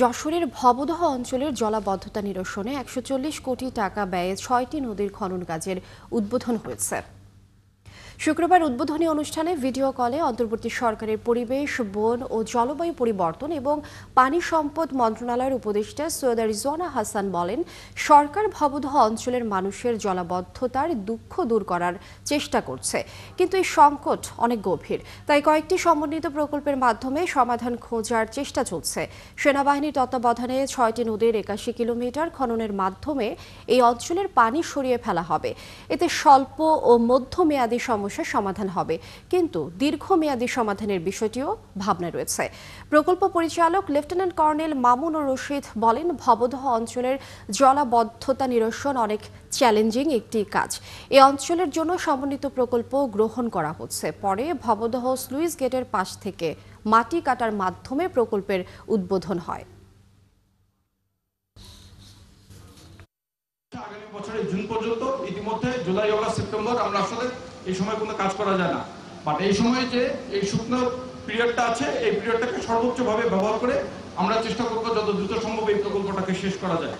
যশোরের ভবদহ অঞ্চলের জলাবদ্ধতা নিরসনে ১৪০ কোটি টাকা ব্যয়ে ৬টি নদীর খনন কাজের উদ্বোধন হয়েছে। শুক্রবার উদ্বোধনী অনুষ্ঠানে ভিডিও কলে অন্তর্বর্তী সরকারের পরিবেশ, বন ও জলবায়ু পরিবর্তন এবং পানি সম্পদ মন্ত্রণালয়ের উপদেষ্টা সৈয়দা রিজওয়ানা হাসান বলেন, সরকার ভবদহ অঞ্চলের মানুষের জলাবদ্ধতার দুঃখ দূর করার চেষ্টা করছে, কিন্তু এই সংকট অনেক গভীর। তাই কয়েকটি সমন্বিত প্রকল্পের মাধ্যমে সমাধান খোঁজার চেষ্টা চলছে। সেনাবাহিনীর তত্ত্বাবধানে ৬টি নদীর ৮১ কিলোমিটার খননের মাধ্যমে এই অঞ্চলের পানি সরিয়ে ফেলা হবে। এতে স্বল্প ও মধ্যমেয়াদী সমস্যার সমাধান হবে, কিন্তু দীর্ঘমেয়াদী সমাধানের বিষয়টিও ভাবনায় রয়েছে। প্রকল্প পরিচালক লেফটেন্যান্ট কর্নেল মামুনুর রশিদ বলেন, ভবদহ অঞ্চলের জলাবদ্ধতা নিরসন অনেক চ্যালেঞ্জিং একটি কাজ। এই অঞ্চলের জন্য সমন্বিত প্রকল্প গ্রহণ করা হচ্ছে। পরে ভবদহ স্লুইস গেটের পাশ থেকে মাটি কাটার মাধ্যমে প্রকল্পের উদ্বোধন হয়। আগামী বছরের জুন পর্যন্ত, ইতিমধ্যে জুলাই, অগাস্ট, সেপ্টেম্বর আমরা আসলে এই সময় কোনো কাজ করা যায় না, বাট এই সময় যে এই শুকনো পিরিয়ডটা আছে, এই পিরিয়ডটাকে সর্বোচ্চভাবে ব্যবহার করে আমরা চেষ্টা করবো যত দ্রুত সম্ভব এই প্রকল্পটাকে শেষ করা যায়।